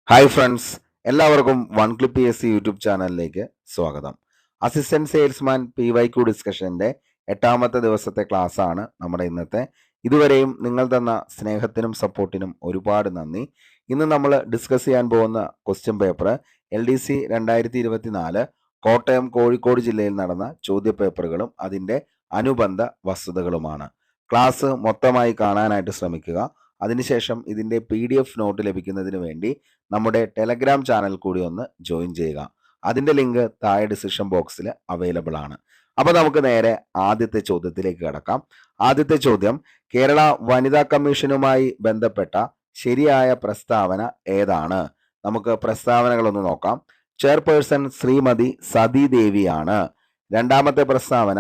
Hi friends, എല്ലാവർക്കും one clip P S C YouTube ചാനലിലേക്ക് സ്വാഗതം. അസിസ്റ്റന്റ് സെയിൽസ്മാൻ PYQ ഡിസ്കഷന്റെ 8ാമത്തെ ദിവസത്തെ ക്ലാസ് ആണ് നമ്മുടെ ഇന്നത്തെ. ഇതുവരെയും നിങ്ങൾ തന്ന സ്നേഹത്തിനും സപ്പോർട്ടിനും ഒരുപാട് നന്ദി. ഇന്ന് നമ്മൾ ഡിസ്കസ് ചെയ്യാൻ പോകുന്ന question paper LDC 2024 Kottayam Kozhikode ജില്ലയിൽ നടന്ന ചോദ്യപേപ്പറുകളും അതിൻ്റെ അനുബന്ധ വസ്തുതകളുമാണ്. ക്ലാസ് മൊത്തമായി കാണാനായിട്ട് ശ്രമിക്കുക. അതിനുശേഷം ഇതിൻ്റെ PDF നോട്ട് ലഭിക്കുന്നതിന് വേണ്ടി നമ്മുടെ ടെലഗ്രാം ചാനൽ കൂടി ഒന്ന് ജോയിൻ ചെയ്യുക. അതിൻ്റെ ലിങ്ക് താഴെ ഡിസ്ക്രിപ്ഷൻ ബോക്സിൽ അവൈലബിൾ ആണ്. അപ്പോൾ നമുക്ക് നേരെ ആദ്യത്തെ ചോദ്യത്തിലേക്ക് കടക്കാം. ആദ്യത്തെ ചോദ്യം, കേരള വനിതാ കമ്മീഷനുമായി ബന്ധപ്പെട്ട ശരിയായ പ്രസ്താവന ഏതാണ്? നമുക്ക് പ്രസ്താവനകളൊന്ന് നോക്കാം. ചെയർപേഴ്സൺ ശ്രീമതി സതി ദേവിയാണ്. രണ്ടാമത്തെ പ്രസ്താവന,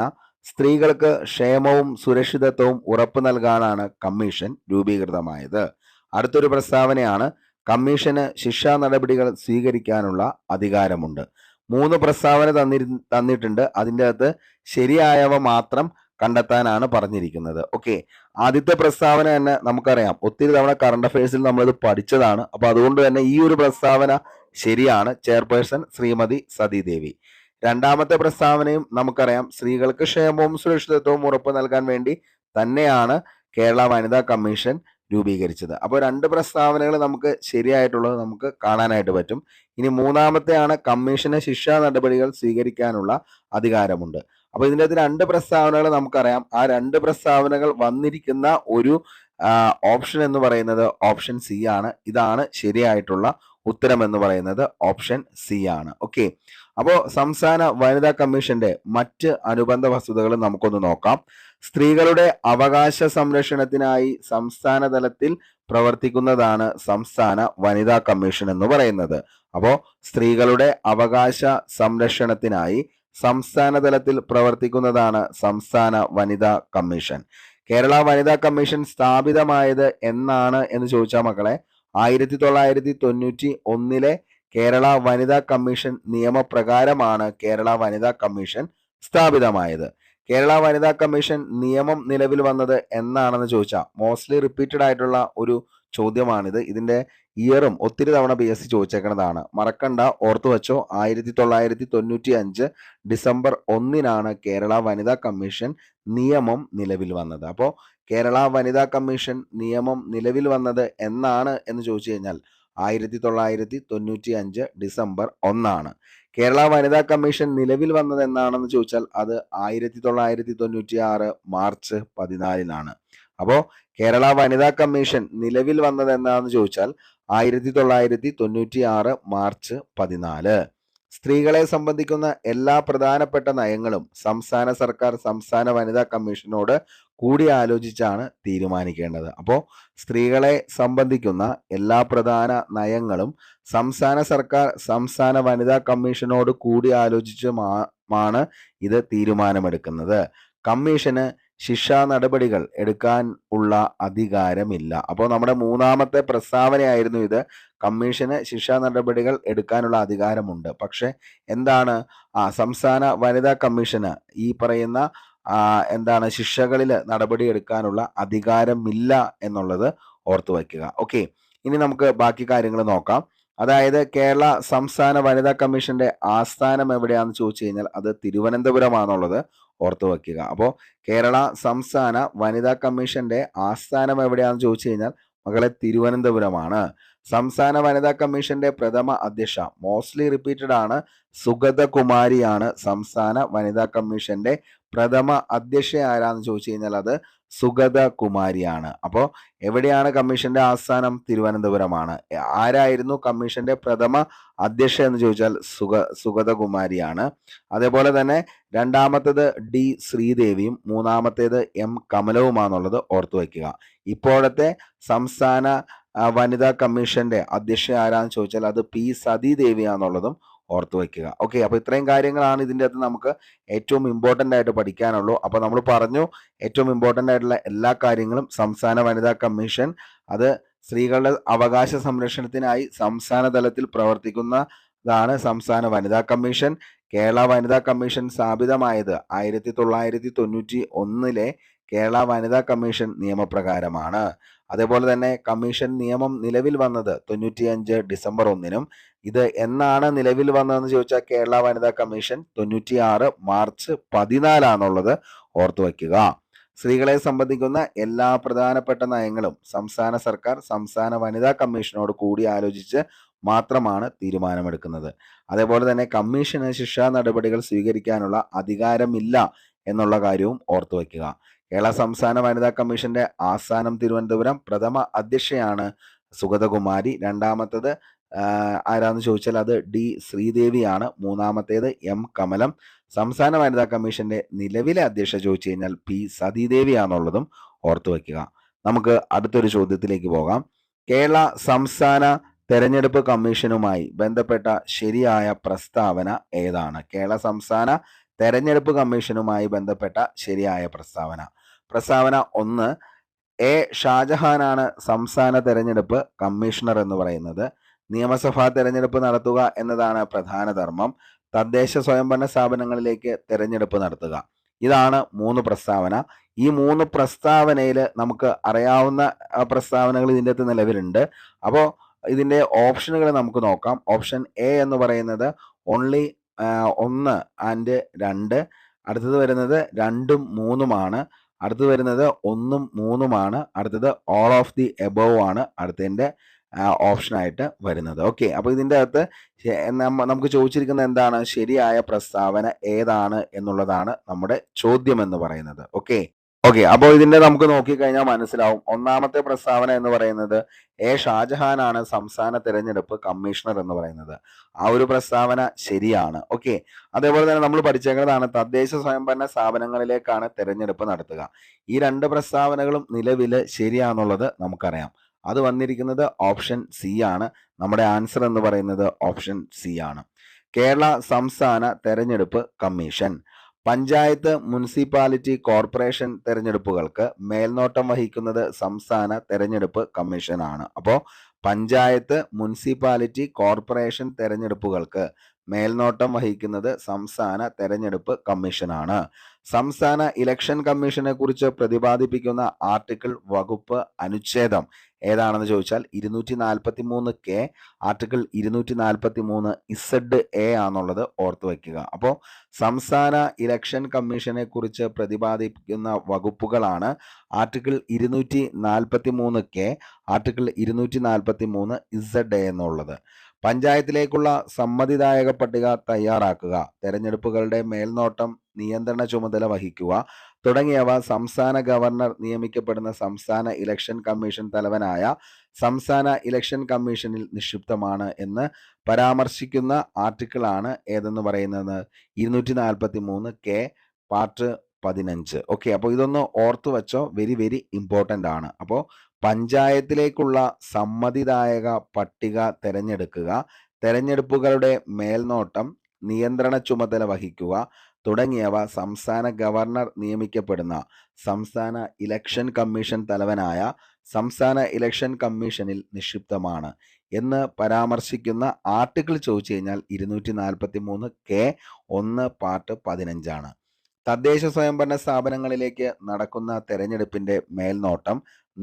സ്ത്രീകൾക്ക് ക്ഷേമവും സുരക്ഷിതത്വവും ഉറപ്പു നൽകാനാണ് കമ്മീഷൻ രൂപീകൃതമായത്. അടുത്തൊരു പ്രസ്താവനയാണ്, കമ്മീഷന് ശിക്ഷാ നടപടികൾ സ്വീകരിക്കാനുള്ള അധികാരമുണ്ട്. 3 പ്രസ്താവന തന്നിട്ടുണ്ട്. അതിൻ്റെ അകത്ത് ശരിയായവ മാത്രം കണ്ടെത്താനാണ് പറഞ്ഞിരിക്കുന്നത്. ഓക്കെ, ആദ്യത്തെ പ്രസ്താവന തന്നെ നമുക്കറിയാം, ഒത്തിരി തവണ കറണ്ട് അഫയേഴ്സിൽ നമ്മളിത് പഠിച്ചതാണ്. അപ്പോൾ അതുകൊണ്ട് തന്നെ ഈ ഒരു പ്രസ്താവന ശരിയാണ്, ചെയർപേഴ്സൺ ശ്രീമതി സതി ദേവി. രണ്ടാമത്തെ പ്രസ്താവനയും നമുക്കറിയാം, സ്ത്രീകൾക്ക് ക്ഷേമവും സുരക്ഷിതത്വവും ഉറപ്പു നൽകാൻ വേണ്ടി തന്നെയാണ് കേരള വനിതാ കമ്മീഷൻ രൂപീകരിച്ചത്. അപ്പോൾ 2 പ്രസ്താവനകൾ നമുക്ക് ശരിയായിട്ടുള്ളത് നമുക്ക് കാണാനായിട്ട് പറ്റും. ഇനി മൂന്നാമത്തെയാണ്, കമ്മീഷന് ശിക്ഷാ നടപടികൾ സ്വീകരിക്കാനുള്ള അധികാരമുണ്ട്. അപ്പോൾ ഇതിൻ്റെ അകത്ത് 2 പ്രസ്താവനകൾ നമുക്കറിയാം. ആ 2 പ്രസ്താവനകൾ വന്നിരിക്കുന്ന ഒരു ഓപ്ഷൻ എന്ന് പറയുന്നത് ഓപ്ഷൻ സി ആണ്. ഇതാണ് ശരിയായിട്ടുള്ള ഉത്തരം എന്ന് പറയുന്നത് ഓപ്ഷൻ സി ആണ്. ഓക്കെ, അപ്പോൾ സംസ്ഥാന വനിതാ കമ്മീഷന്റെ മറ്റ് അനുബന്ധ വസ്തുതകൾ നമുക്കൊന്ന് നോക്കാം. സ്ത്രീകളുടെ അവകാശ സംരക്ഷണത്തിനായി സംസ്ഥാന തലത്തിൽ പ്രവർത്തിക്കുന്നതാണ് സംസ്ഥാന വനിതാ കമ്മീഷൻ എന്ന് പറയുന്നത്. അപ്പോൾ സ്ത്രീകളുടെ അവകാശ സംരക്ഷണത്തിനായി സംസ്ഥാന തലത്തിൽ പ്രവർത്തിക്കുന്നതാണ് സംസ്ഥാന വനിതാ കമ്മീഷൻ. കേരള വനിതാ കമ്മീഷൻ സ്ഥാപിതമായത് എന്നാണ് എന്ന് ചോദിച്ചാൽ മക്കളെ, 1991 കേരള വനിതാ കമ്മീഷൻ നിയമപ്രകാരമാണ് കേരള വനിതാ കമ്മീഷൻ സ്ഥാപിതമായത്. കേരള വനിതാ കമ്മീഷൻ നിയമം നിലവിൽ വന്നത് എന്നാണെന്ന് ചോദിച്ചാൽ മോസ്റ്റ്ലി റിപ്പീറ്റഡ് ആയിട്ടുള്ള ഒരു ചോദ്യമാണിത്. ഇതിന്റെ ഇയറും ഒത്തിരി തവണ PSC ചോദിച്ചേക്കുന്നതാണ്. മറക്കണ്ട, ഓർത്തു വെച്ചോ. 1995 ഡിസംബർ 1 കേരള വനിതാ കമ്മീഷൻ നിയമം നിലവിൽ വന്നത്. അപ്പോൾ കേരള വനിതാ കമ്മീഷൻ നിയമം നിലവിൽ വന്നത് എന്നാണ് എന്ന് ചോദിച്ചു കഴിഞ്ഞാൽ 1995 ഡിസംബർ 1. കേരള വനിതാ കമ്മീഷൻ നിലവിൽ വന്നത് എന്നാണെന്ന് ചോദിച്ചാൽ അത് 1996 മാർച്ച് 14. അപ്പോൾ കേരള വനിതാ കമ്മീഷൻ നിലവിൽ വന്നത് എന്നാണെന്ന് ചോദിച്ചാൽ 1996 മാർച്ച് 14. സ്ത്രീകളെ സംബന്ധിക്കുന്ന എല്ലാ പ്രധാനപ്പെട്ട നയങ്ങളും സംസ്ഥാന സർക്കാർ സംസ്ഥാന വനിതാ കമ്മീഷനോട് കൂടിയാലോചിച്ചാണ് തീരുമാനിക്കേണ്ടത്. അപ്പോൾ സ്ത്രീകളെ സംബന്ധിക്കുന്ന എല്ലാ പ്രധാന നയങ്ങളും സംസ്ഥാന സർക്കാർ സംസ്ഥാന വനിതാ കമ്മീഷനോട് കൂടിയാലോചിച്ചുമാണ് ഇത് തീരുമാനമെടുക്കുന്നത്. കമ്മീഷന് ശിക്ഷാ നടപടികൾ എടുക്കാൻ ഉള്ള അധികാരമില്ല. അപ്പോൾ നമ്മുടെ മൂന്നാമത്തെ പ്രസ്താവനയായിരുന്നു ഇത്. കമ്മീഷന് ശിക്ഷാ നടപടികൾ എടുക്കാനുള്ള അധികാരമുണ്ട്. പക്ഷെ എന്താണ്, സംസ്ഥാന വനിതാ കമ്മീഷന് ഈ പറയുന്ന ശിക്ഷകളിൽ നടപടി എടുക്കാനുള്ള അധികാരമില്ല എന്നുള്ളത് ഓർത്തു വയ്ക്കുക. ഓക്കെ, ഇനി നമുക്ക് ബാക്കി കാര്യങ്ങൾ നോക്കാം. അതായത് കേരള സംസ്ഥാന വനിതാ കമ്മീഷന്റെ ആസ്ഥാനം എവിടെയാണെന്ന് ചോദിച്ചു കഴിഞ്ഞാൽ അത് തിരുവനന്തപുരമാണെന്നുള്ളത് ഓർത്തു വയ്ക്കുക. അപ്പോൾ കേരള സംസ്ഥാന വനിതാ കമ്മീഷന്റെ ആസ്ഥാനം എവിടെയാണെന്ന് ചോദിച്ചു കഴിഞ്ഞാൽ മകളെ തിരുവനന്തപുരമാണ്. സംസ്ഥാന വനിതാ കമ്മീഷന്റെ പ്രഥമ അധ്യക്ഷ മോസ്റ്റ്ലി റിപ്പീറ്റഡ് ആണ്, സുഗതകുമാരിയാണ് സംസ്ഥാന വനിതാ കമ്മീഷന്റെ പ്രഥമ അധ്യക്ഷ. ആരാന്ന് ചോദിച്ചു കഴിഞ്ഞാൽ അത് സുഗതകുമാരിയാണ്. അപ്പോൾ എവിടെയാണ് കമ്മീഷന്റെ ആസ്ഥാനം? തിരുവനന്തപുരമാണ്. ആരായിരുന്നു കമ്മീഷന്റെ പ്രഥമ അധ്യക്ഷ എന്ന് ചോദിച്ചാൽ സുഗതകുമാരിയാണ്. അതേപോലെ തന്നെ രണ്ടാമത്തേത് D ശ്രീദേവിയും മൂന്നാമത്തേത് M കമലവുമാണെന്നുള്ളത് ഓർത്തു വയ്ക്കുക. ഇപ്പോഴത്തെ സംസ്ഥാന വനിതാ കമ്മീഷന്റെ അധ്യക്ഷ ആരാന്ന് ചോദിച്ചാൽ അത് P സതി ദേവിയാണെന്നുള്ളതും ഓർത്തു വയ്ക്കുക. ഓക്കെ, അപ്പോൾ ഇത്രയും കാര്യങ്ങളാണ് ഇതിൻ്റെ അകത്ത് നമുക്ക് ഏറ്റവും ഇമ്പോർട്ടൻ്റ് ആയിട്ട് പഠിക്കാനുള്ളൂ. അപ്പോൾ നമ്മൾ പറഞ്ഞു, ഏറ്റവും ഇമ്പോർട്ടൻ്റ് ആയിട്ടുള്ള എല്ലാ കാര്യങ്ങളും സംസ്ഥാന വനിതാ കമ്മീഷൻ അത് സ്ത്രീകളുടെ അവകാശ സംരക്ഷണത്തിനായി സംസ്ഥാന തലത്തിൽ പ്രവർത്തിക്കുന്നതാണ് സംസ്ഥാന വനിതാ കമ്മീഷൻ. കേരള വനിതാ കമ്മീഷൻ സ്ഥാപിതമായത് 1991 കേരള വനിതാ കമ്മീഷൻ നിയമപ്രകാരമാണ്. അതേപോലെ തന്നെ കമ്മീഷൻ നിയമം നിലവിൽ വന്നത് 95 ഡിസംബർ 1-നും. ഇത് എന്നാണ് നിലവിൽ വന്നതെന്ന് ചോദിച്ചാൽ കേരള വനിതാ കമ്മീഷൻ 96 മാർച്ച് 14 ഓർത്തു വയ്ക്കുക. സ്ത്രീകളെ സംബന്ധിക്കുന്ന എല്ലാ പ്രധാനപ്പെട്ട നയങ്ങളും സംസ്ഥാന സർക്കാർ സംസ്ഥാന വനിതാ കമ്മീഷനോട് കൂടി ആലോചിച്ച് മാത്രമാണ് തീരുമാനമെടുക്കുന്നത്. അതേപോലെ തന്നെ കമ്മീഷന് ശിക്ഷാ നടപടികൾ സ്വീകരിക്കാനുള്ള അധികാരമില്ല എന്നുള്ള കാര്യവും ഓർത്തു വയ്ക്കുക. കേരള സംസ്ഥാന വനിതാ കമ്മീഷന്റെ ആസ്ഥാനം തിരുവനന്തപുരം. പ്രഥമ അധ്യക്ഷയാണ് സുഗതകുമാരി. രണ്ടാമത്തത് ആരാന്ന് ചോദിച്ചാൽ അത് ഡി ശ്രീദേവിയാണ്. മൂന്നാമത്തേത് എം കമലം. സംസ്ഥാന വനിതാ കമ്മീഷന്റെ നിലവിലെ അധ്യക്ഷ ചോദിച്ചു കഴിഞ്ഞാൽ പി സതീദേവിയാണെന്നുള്ളതും ഓർത്തു വയ്ക്കുക. നമുക്ക് അടുത്തൊരു ചോദ്യത്തിലേക്ക് പോകാം. കേരള സംസ്ഥാന തെരഞ്ഞെടുപ്പ് കമ്മീഷനുമായി ബന്ധപ്പെട്ട ശരിയായ പ്രസ്താവന ഏതാണ്? കേരള സംസ്ഥാന തെരഞ്ഞെടുപ്പ് കമ്മീഷനുമായി ബന്ധപ്പെട്ട ശരിയായ പ്രസ്താവന 1, എ ഷാജഹാനാണ് സംസ്ഥാന തെരഞ്ഞെടുപ്പ് കമ്മീഷണർ എന്ന് പറയുന്നത്. നിയമസഭാ തെരഞ്ഞെടുപ്പ് നടത്തുക എന്നതാണ് പ്രധാന ധർമ്മം. തദ്ദേശ സ്വയംഭരണ സ്ഥാപനങ്ങളിലേക്ക് തെരഞ്ഞെടുപ്പ് നടത്തുക. ഇതാണ് 3 പ്രസ്താവന. ഈ 3 പ്രസ്താവനയിൽ നമുക്ക് അറിയാവുന്ന പ്രസ്താവനകൾ ഇതിൻ്റെ അകത്ത് നിലവിലുണ്ട്. അപ്പോൾ ഇതിൻ്റെ ഓപ്ഷനുകൾ നമുക്ക് നോക്കാം. ഓപ്ഷൻ എ എന്ന് പറയുന്നത് ഓൺലി 1 ആൻഡ് 2. അടുത്തത് വരുന്നത് 2ഉം 3ഉമാണ്. അടുത്തത് വരുന്നത് 1ഉം 3ഉമാണ്. അടുത്തത് ഓൾ ഓഫ് ദി എബോവ് ആണ് അടുത്തതിൻ്റെ ഓപ്ഷനായിട്ട് വരുന്നത്. ഓക്കെ, അപ്പോൾ ഇതിൻ്റെ അകത്ത് നമുക്ക് ചോദിച്ചിരിക്കുന്നത് എന്താണ്? ശരിയായ പ്രസ്താവന ഏതാണ് എന്നുള്ളതാണ് നമ്മുടെ ചോദ്യം എന്ന് പറയുന്നത്. ഓക്കെ, അപ്പോൾ ഇതിന്റെ നമുക്ക് നോക്കിക്കഴിഞ്ഞാൽ മനസ്സിലാവും. ഒന്നാമത്തെ പ്രസ്താവന എന്ന് പറയുന്നത് എ ഷാജഹാനാണ് സംസ്ഥാന തെരഞ്ഞെടുപ്പ് കമ്മീഷണർ എന്ന് പറയുന്നത്. ആ ഒരു പ്രസ്താവന ശരിയാണ്. ഓക്കെ, അതേപോലെ തന്നെ നമ്മൾ പഠിച്ചേക്കുന്നതാണ് തദ്ദേശ സ്വയംഭരണ സ്ഥാപനങ്ങളിലേക്കാണ് തെരഞ്ഞെടുപ്പ് നടത്തുക. ഈ 2 പ്രസ്താവനകളും നിലവിൽ ശരിയാണെന്നുള്ളത് നമുക്കറിയാം. അത് വന്നിരിക്കുന്നത് ഓപ്ഷൻ സി ആണ്. നമ്മുടെ ആൻസർ എന്ന് പറയുന്നത് ഓപ്ഷൻ സി ആണ്. കേരള സംസ്ഥാന തെരഞ്ഞെടുപ്പ് കമ്മീഷൻ പഞ്ചായത്ത്, മുനിസിപ്പാലിറ്റി, കോർപ്പറേഷൻ തെരഞ്ഞെടുപ്പുകൾക്ക് മേൽനോട്ടം വഹിക്കുന്നത് സംസ്ഥാന തെരഞ്ഞെടുപ്പ് കമ്മീഷനാണ്. അപ്പോൾ പഞ്ചായത്ത്, മുനിസിപ്പാലിറ്റി, കോർപ്പറേഷൻ തെരഞ്ഞെടുപ്പുകൾക്ക് മേൽനോട്ടം വഹിക്കുന്നത് സംസ്ഥാന തെരഞ്ഞെടുപ്പ് കമ്മീഷനാണ്. സംസ്ഥാന ഇലക്ഷൻ കമ്മീഷനെ കുറിച്ച് പ്രതിപാദിപ്പിക്കുന്ന ആർട്ടിക്കിൾ, വകുപ്പ്, അനുച്ഛേദം ഏതാണെന്ന് ചോദിച്ചാൽ 243 ആർട്ടിക്കിൾ 243 ആണെന്നുള്ളത് ഓർത്തു വയ്ക്കുക. അപ്പോൾ സംസ്ഥാന ഇലക്ഷൻ കമ്മീഷനെ കുറിച്ച് പ്രതിപാദിപ്പിക്കുന്ന വകുപ്പുകളാണ് ആർട്ടിക്കിൾ 243 ആർട്ടിക്കിൾ 243 എന്നുള്ളത്. പഞ്ചായത്തിലേക്കുള്ള സമ്മതിദായക പട്ടിക തയ്യാറാക്കുക, തെരഞ്ഞെടുപ്പുകളുടെ മേൽനോട്ടം, നിയന്ത്രണ ചുമതല വഹിക്കുക തുടങ്ങിയവ സംസ്ഥാന ഗവർണർ നിയമിക്കപ്പെടുന്ന സംസ്ഥാന ഇലക്ഷൻ കമ്മീഷൻ തലവനായ സംസ്ഥാന ഇലക്ഷൻ കമ്മീഷനിൽ നിക്ഷിപ്തമാണ് എന്ന് പരാമർശിക്കുന്ന ആർട്ടിക്കിളാണ് ഏതെന്ന് പറയുന്നത് 243 പാർട്ട് 15. ഓക്കെ, അപ്പോൾ ഇതൊന്ന് ഓർത്തു വെച്ചോ, വെരി വെരി ഇമ്പോർട്ടൻ്റ് ആണ്. അപ്പോൾ പഞ്ചായത്തിലേക്കുള്ള സമ്മതിദായക പട്ടിക തിരഞ്ഞെടുക്കുക, തെരഞ്ഞെടുപ്പുകളുടെ മേൽനോട്ടം, നിയന്ത്രണ ചുമതല വഹിക്കുക തുടങ്ങിയവ സംസ്ഥാന ഗവർണർ നിയമിക്കപ്പെടുന്ന സംസ്ഥാന ഇലക്ഷൻ കമ്മീഷൻ തലവനായ സംസ്ഥാന ഇലക്ഷൻ കമ്മീഷനിൽ നിക്ഷിപ്തമാണ് എന്ന് പരാമർശിക്കുന്ന ആർട്ടിക്കിൾ ചോദിച്ചു കഴിഞ്ഞാൽ 243 പാർട്ട് 15 ആണ്. തദ്ദേശ സ്വയംഭരണ സ്ഥാപനങ്ങളിലേക്ക് നടക്കുന്ന തെരഞ്ഞെടുപ്പിന്റെ മേൽനോട്ടം,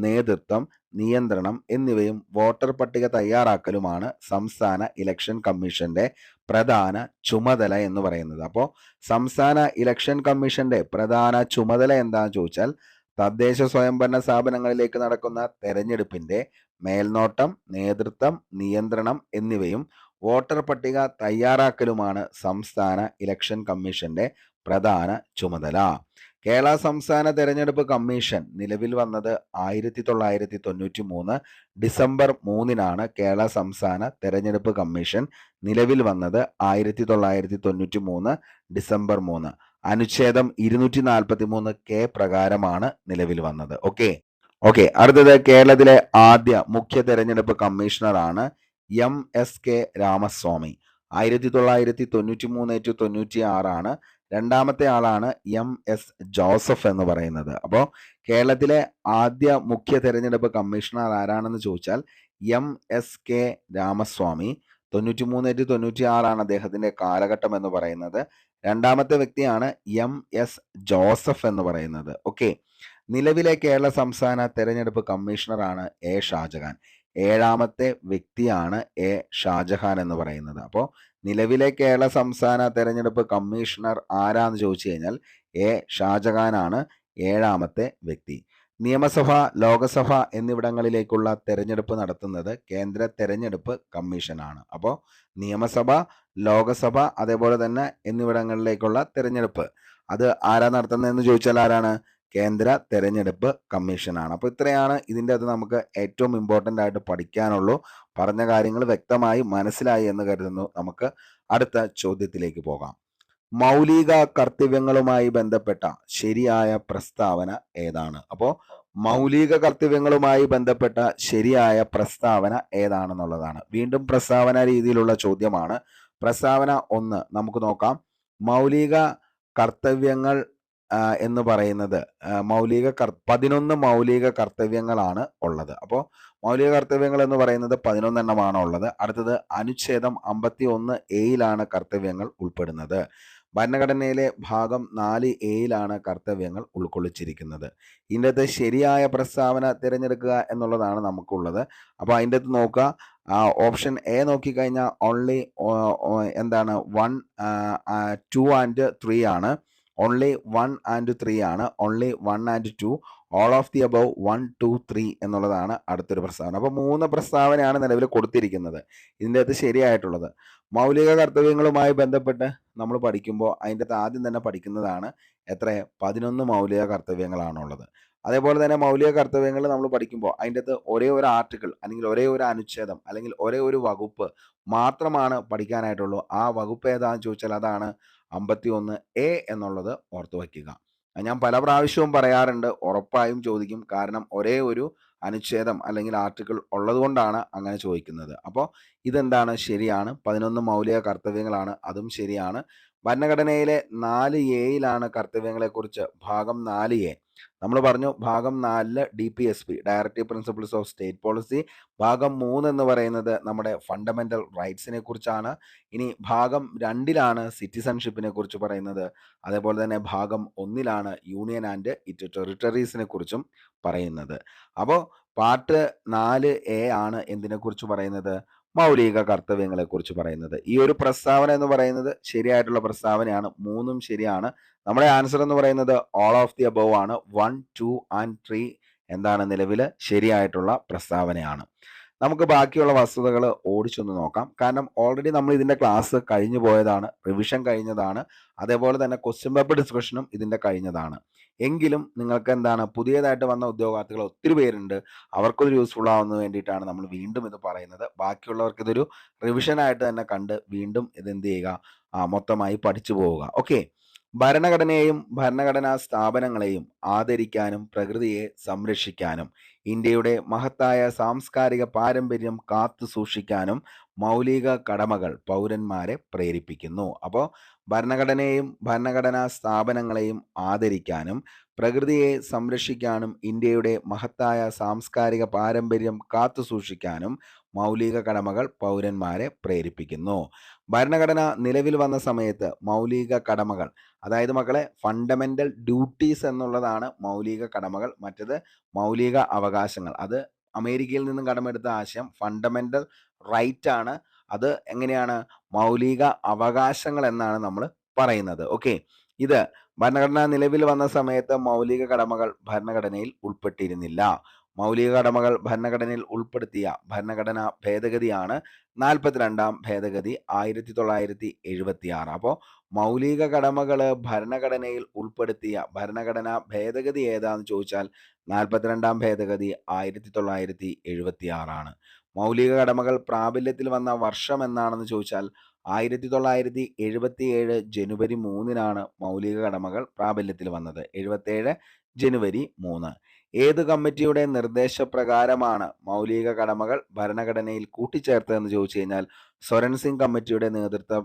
നേതൃത്വം, നിയന്ത്രണം എന്നിവയും വോട്ടർ പട്ടിക തയ്യാറാക്കലുമാണ് സംസ്ഥാന ഇലക്ഷൻ കമ്മീഷന്റെ പ്രധാന ചുമതല എന്ന് പറയുന്നത്. അപ്പോൾ സംസ്ഥാന ഇലക്ഷൻ കമ്മീഷന്റെ പ്രധാന ചുമതല എന്താണെന്ന് ചോദിച്ചാൽ തദ്ദേശ സ്വയംഭരണ സ്ഥാപനങ്ങളിലേക്ക് നടക്കുന്ന തെരഞ്ഞെടുപ്പിന്റെ മേൽനോട്ടം, നേതൃത്വം, നിയന്ത്രണം എന്നിവയും വോട്ടർ പട്ടിക തയ്യാറാക്കലുമാണ് സംസ്ഥാന ഇലക്ഷൻ കമ്മീഷന്റെ പ്രധാന ചുമതല. കേരള സംസ്ഥാന തെരഞ്ഞെടുപ്പ് കമ്മീഷൻ നിലവിൽ വന്നത് 1993 ഡിസംബർ 3-നാണ്. കേരള സംസ്ഥാന തെരഞ്ഞെടുപ്പ് കമ്മീഷൻ നിലവിൽ വന്നത് 1993 ഡിസംബർ 3. അനുച്ഛേദം 243 പ്രകാരമാണ് നിലവിൽ വന്നത്. ഓക്കെ, അടുത്തത് കേരളത്തിലെ ആദ്യ മുഖ്യ തെരഞ്ഞെടുപ്പ് കമ്മീഷണറാണ് MSK രാമസ്വാമി. 1993 to 96 രണ്ടാമത്തെ ആളാണ് MS ജോസഫ് എന്ന് പറയുന്നത്. അപ്പോൾ കേരളത്തിലെ ആദ്യ മുഖ്യ തെരഞ്ഞെടുപ്പ് കമ്മീഷണർ ആരാണെന്ന് ചോദിച്ചാൽ MSK രാമസ്വാമി. 93 to 96 അദ്ദേഹത്തിന്റെ കാലഘട്ടം എന്ന് പറയുന്നത്. രണ്ടാമത്തെ വ്യക്തിയാണ് MS ജോസഫ് എന്ന് പറയുന്നത്. ഓക്കെ, നിലവിലെ കേരള സംസ്ഥാന തെരഞ്ഞെടുപ്പ് കമ്മീഷണറാണ് എ ഷാജഹാൻ. 7ാമത്തെ വ്യക്തിയാണ് എ ഷാജഹാൻ എന്ന് പറയുന്നത്. അപ്പോൾ നിലവിലെ കേരള സംസ്ഥാന തെരഞ്ഞെടുപ്പ് കമ്മീഷണർ ആരാന്ന് ചോദിച്ചു കഴിഞ്ഞാൽ എ ഷാജഹാനാണ് 7ാമത്തെ വ്യക്തി. നിയമസഭ, ലോകസഭ എന്നിവിടങ്ങളിലേക്കുള്ള തെരഞ്ഞെടുപ്പ് നടത്തുന്നത് കേന്ദ്ര തെരഞ്ഞെടുപ്പ് കമ്മീഷനാണ്. അപ്പോൾ നിയമസഭ, ലോകസഭ അതേപോലെ തന്നെ എന്നിവിടങ്ങളിലേക്കുള്ള തെരഞ്ഞെടുപ്പ് അത് ആരാ നടത്തുന്നതെന്ന് ചോദിച്ചാൽ ആരാണ്? കേന്ദ്ര തെരഞ്ഞെടുപ്പ് കമ്മീഷനാണ്. അപ്പോൾ ഇത്രയാണ് ഇതിൻ്റെ അത് നമുക്ക് ഏറ്റവും ഇമ്പോർട്ടൻ്റ് ആയിട്ട് പഠിക്കാനുള്ളൂ. പറഞ്ഞ കാര്യങ്ങൾ വ്യക്തമായി മനസ്സിലായി എന്ന് കരുതുന്നു. നമുക്ക് അടുത്ത ചോദ്യത്തിലേക്ക് പോകാം. മൗലിക കർത്തവ്യങ്ങളുമായി ബന്ധപ്പെട്ട ശരിയായ പ്രസ്താവന ഏതാണ്? അപ്പോൾ മൗലിക കർത്തവ്യങ്ങളുമായി ബന്ധപ്പെട്ട ശരിയായ പ്രസ്താവന ഏതാണെന്നുള്ളതാണ്. വീണ്ടും പ്രസ്താവന രീതിയിലുള്ള ചോദ്യമാണ്. പ്രസ്താവന 1 നമുക്ക് നോക്കാം. മൗലിക കർത്തവ്യങ്ങൾ എന്ന് പറയുന്നത് 11 മൗലിക കർത്തവ്യങ്ങളാണ് ഉള്ളത്. അപ്പോൾ മൗലിക കർത്തവ്യങ്ങൾ എന്ന് പറയുന്നത് 11 എണ്ണമാണ് ഉള്ളത്. അടുത്തത് അനുച്ഛേദം 51A കർത്തവ്യങ്ങൾ ഉൾപ്പെടുന്നത്. ഭരണഘടനയിലെ ഭാഗം 4A കർത്തവ്യങ്ങൾ ഉൾക്കൊള്ളിച്ചിരിക്കുന്നത്. ഇതിൻ്റെ അകത്ത് ശരിയായ പ്രസ്താവന തിരഞ്ഞെടുക്കുക എന്നുള്ളതാണ് നമുക്കുള്ളത്. അപ്പോൾ അതിൻ്റെ അകത്ത് നോക്കുക, ഓപ്ഷൻ എ നോക്കിക്കഴിഞ്ഞാൽ ഓൺലി എന്താണ് 1, 2 and 3 ആണ്. ഓൺലി 1 and 3 ആണ്. Only 1 and 2, all of the above 1, 2, 3 എന്നുള്ളതാണ് അടുത്തൊരു പ്രസ്താവന. അപ്പോൾ 3 പ്രസ്താവനയാണ് നിലവിൽ കൊടുത്തിരിക്കുന്നത്. ഇതിൻ്റെ അകത്ത് ശരിയായിട്ടുള്ളത് മൗലിക കർത്തവ്യങ്ങളുമായി ബന്ധപ്പെട്ട് നമ്മൾ പഠിക്കുമ്പോൾ അതിൻ്റെ അകത്ത് ആദ്യം തന്നെ പഠിക്കുന്നതാണ് 11 മൗലിക കർത്തവ്യങ്ങളാണുള്ളത്. അതേപോലെ തന്നെ മൗലിക കർത്തവ്യങ്ങൾ നമ്മൾ പഠിക്കുമ്പോൾ അതിൻ്റെ അകത്ത് ഒരേ ഒരു ആർട്ടിക്കിൾ അല്ലെങ്കിൽ ഒരേ ഒരു അനുച്ഛേദം അല്ലെങ്കിൽ ഒരേ ഒരു വകുപ്പ് മാത്രമാണ് പഠിക്കാനായിട്ടുള്ളൂ. ആ വകുപ്പ് ഏതാണെന്ന് ചോദിച്ചാൽ അതാണ് 51A എന്നുള്ളത് ഓർത്തു വയ്ക്കുക. ഞാൻ പല പ്രാവശ്യവും പറയാറുണ്ട്, ഉറപ്പായും ചോദിക്കും. കാരണം ഒരേ ഒരു അനുച്ഛേദം അല്ലെങ്കിൽ ആർട്ടിക്കിൾ ഉള്ളത് കൊണ്ടാണ് അങ്ങനെ ചോദിക്കുന്നത്. അപ്പോൾ ഇതെന്താണ്? ശരിയാണ്. 11 മൗലിക കർത്തവ്യങ്ങളാണ്, അതും ശരിയാണ്. ഭരണഘടനയിലെ 4A കർത്തവ്യങ്ങളെക്കുറിച്ച് ഭാഗം 4A നമ്മൾ പറഞ്ഞു. ഭാഗം 4 DPSP directive principles of state policy. ഭാഗം 3 എന്ന് പറയുന്നത് നമ്മുടെ ഫണ്ടമെന്റൽ റൈറ്റ്സിനെ കുറിച്ചാണ്. ഇനി ഭാഗം 2 സിറ്റിസൺഷിപ്പിനെ കുറിച്ച് പറയുന്നത്. അതേപോലെ തന്നെ ഭാഗം 1 യൂണിയൻ ആൻഡ് ഇറ്റ് ടെറിട്ടറീസിനെ കുറിച്ചും പറയുന്നത്. അപ്പോൾ പാർട്ട് 4A ആണ് എന്തിനെക്കുറിച്ച് പറയുന്നത്? മൗലിക കർത്തവ്യങ്ങളെക്കുറിച്ച് പറയുന്നത്. ഈ ഒരു പ്രസ്താവന എന്ന് പറയുന്നത് ശരിയായിട്ടുള്ള പ്രസ്താവനയാണ്. 3ഉം ശരിയാണ്. നമ്മുടെ ആൻസർ എന്ന് പറയുന്നത് ഓൾ ഓഫ് ദി അബവ് ആണ്. 1, 2 and 3 എന്താണ്? നിലവിൽ ശരിയായിട്ടുള്ള പ്രസ്താവനയാണ്. നമുക്ക് ബാക്കിയുള്ള വസ്തുതകൾ ഓടിച്ചൊന്ന് നോക്കാം. കാരണം ഓൾറെഡി നമ്മൾ ഇതിൻ്റെ ക്ലാസ് കഴിഞ്ഞു പോയതാണ്, റിവിഷൻ കഴിഞ്ഞതാണ്. അതേപോലെ തന്നെ ക്വസ്റ്റ്യൻ പേപ്പർ ഡിസ്കഷനും ഇതിൻ്റെ കഴിഞ്ഞതാണ്. എങ്കിലും നിങ്ങൾക്ക് എന്താണ്, പുതിയതായിട്ട് വന്ന ഉദ്യോഗാർത്ഥികൾ ഒത്തിരി പേരുണ്ട്. അവർക്കൊരു യൂസ്ഫുൾ ആവുന്നതിന് വേണ്ടിയിട്ടാണ് നമ്മൾ വീണ്ടും ഇത് പറയുന്നത്. ബാക്കിയുള്ളവർക്ക് ഇതൊരു റിവിഷനായിട്ട് തന്നെ കണ്ട് വീണ്ടും ഇതെന്ത് ചെയ്യുക, മൊത്തമായി പഠിച്ചു പോവുക. ഓക്കെ. ഭരണഘടനയെയും ഭരണഘടനാ സ്ഥാപനങ്ങളെയും ആദരിക്കാനും പ്രകൃതിയെ സംരക്ഷിക്കാനും ഇന്ത്യയുടെ മഹത്തായ സാംസ്കാരിക പാരമ്പര്യം കാത്തു സൂക്ഷിക്കാനും മൗലിക കടമകൾ പൗരന്മാരെ പ്രേരിപ്പിക്കുന്നു. അപ്പോൾ ഭരണഘടനയെയും ഭരണഘടനാ സ്ഥാപനങ്ങളെയും ആദരിക്കാനും പ്രകൃതിയെ സംരക്ഷിക്കാനും ഇന്ത്യയുടെ മഹത്തായ സാംസ്കാരിക പാരമ്പര്യം കാത്തു സൂക്ഷിക്കാനും മൗലിക കടമകൾ പൗരന്മാരെ പ്രേരിപ്പിക്കുന്നു. ഭരണഘടന നിലവിൽ വന്ന സമയത്ത് മൗലിക കടമകൾ, അതായത് മക്കളെ ഫണ്ടമെന്റൽ ഡ്യൂട്ടീസ് എന്നുള്ളതാണ് മൗലിക കടമകൾ. മറ്റത് മൗലിക അവകാശങ്ങൾ. അത് അമേരിക്കയിൽ നിന്നും കടമെടുത്ത ആശയം. ഫണ്ടമെന്റൽ റൈറ്റ് ആണ്, അത് എങ്ങനെയാണ്? മൗലിക അവകാശങ്ങൾ എന്നാണ് നമ്മൾ പറയുന്നത്. ഓക്കെ. ഇത് ഭരണഘടന നിലവിൽ വന്ന സമയത്ത് മൗലിക കടമകൾ ഭരണഘടനയിൽ ഉൾപ്പെട്ടിരുന്നില്ല. മൗലിക കടമകൾ ഭരണഘടനയിൽ ഉൾപ്പെടുത്തിയ ഭരണഘടനാ ഭേദഗതിയാണ് 42ാം ഭേദഗതി 1976. അപ്പോൾ മൗലിക കടമകൾ ഭരണഘടനയിൽ ഉൾപ്പെടുത്തിയ ഭരണഘടനാ ഭേദഗതി ഏതാന്ന് ചോദിച്ചാൽ 42ാം ഭേദഗതി 1976 ആണ്. മൗലിക കടമകൾ പ്രാബല്യത്തിൽ വന്ന വർഷം എന്നാണെന്ന് ചോദിച്ചാൽ 1977 ജനുവരി 3 മൗലിക കടമകൾ പ്രാബല്യത്തിൽ വന്നത്. 77 ജനുവരി 3. ഏത് കമ്മിറ്റിയുടെ നിർദ്ദേശപ്രകാരമാണ് മൗലിക കടമകൾ ഭരണഘടനയിൽ കൂട്ടിച്ചേർത്തതെന്ന് ചോദിച്ചു കഴിഞ്ഞാൽ സ്വരൺ സിംഗ് കമ്മിറ്റിയുടെ നേതൃത്വം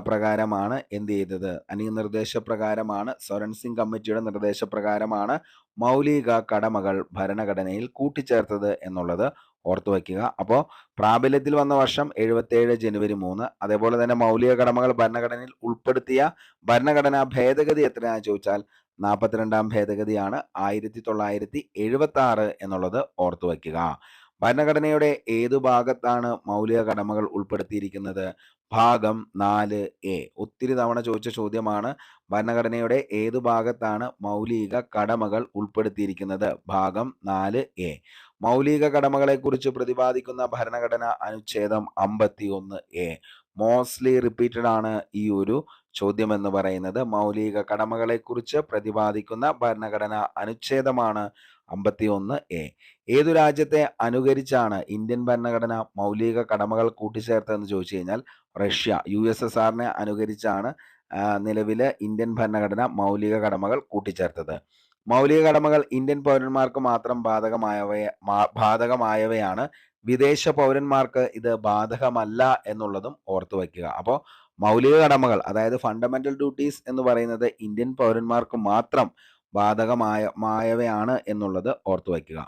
പ്രകാരമാണ് എന്ത് ചെയ്തത്? അല്ലെങ്കിൽ നിർദ്ദേശപ്രകാരമാണ്, സ്വരൺ സിംഗ് കമ്മിറ്റിയുടെ നിർദ്ദേശപ്രകാരമാണ് മൗലിക കടമകൾ ഭരണഘടനയിൽ കൂട്ടിച്ചേർത്തത് എന്നുള്ളത് ഓർത്തു വയ്ക്കുക. അപ്പോൾ പ്രാബല്യത്തിൽ വന്ന വർഷം 77 ജനുവരി 3. അതേപോലെ തന്നെ മൗലിക കടമകൾ ഭരണഘടനയിൽ ഉൾപ്പെടുത്തിയ ഭരണഘടനാ ഭേദഗതി എത്രയാണെന്ന് ചോദിച്ചാൽ 42-ാം ഭേദഗതിയാണ് 1976 എന്നുള്ളത് ഓർത്തു വയ്ക്കുക. ഭരണഘടനയുടെ ഏതു ഭാഗത്താണ് മൗലിക കടമകൾ ഉൾപ്പെടുത്തിയിരിക്കുന്നത്? ഭാഗം 4A. ഒത്തിരി തവണ ചോദിച്ച ചോദ്യമാണ്. ഭരണഘടനയുടെ ഏതു ഭാഗത്താണ് മൗലിക കടമകൾ ഉൾപ്പെടുത്തിയിരിക്കുന്നത്? ഭാഗം 4A. മൗലിക കടമകളെക്കുറിച്ച് പ്രതിപാദിക്കുന്ന ഭരണഘടനാ അനുച്ഛേദം 51A. മോസ്റ്റ്ലി റിപ്പീറ്റഡ് ആണ് ഈ ഒരു ചോദ്യം എന്ന് പറയുന്നത്. മൗലിക കടമകളെക്കുറിച്ച് പ്രതിപാദിക്കുന്ന ഭരണഘടനാ അനുച്ഛേദമാണ് 51A. ഏതു രാജ്യത്തെ അനുകരിച്ചാണ് ഇന്ത്യൻ ഭരണഘടന മൗലിക കടമകൾ കൂട്ടിച്ചേർത്തതെന്ന് ചോദിച്ചു കഴിഞ്ഞാൽ റഷ്യ. USSRനെ അനുകരിച്ചാണ് നിലവിലെ ഇന്ത്യൻ ഭരണഘടന മൗലിക കടമകൾ കൂട്ടിച്ചേർത്തത്. മൗലിക കടമകൾ ഇന്ത്യൻ പൗരന്മാർക്ക് മാത്രം ബാധകമായവയാണ്. വിദേശ പൗരന്മാർക്ക് ഇത് ബാധകമല്ല എന്നുള്ളതും ഓർത്തു വയ്ക്കുക. അപ്പോൾ മൗലിക കടമകൾ അതായത് ഫണ്ടമെന്റൽ ഡ്യൂട്ടീസ് എന്ന് പറയുന്നത് ഇന്ത്യൻ പൗരന്മാർക്ക് മാത്രം ബാധകമായവയാണ് എന്നുള്ളത് ഓർത്തു വയ്ക്കുക.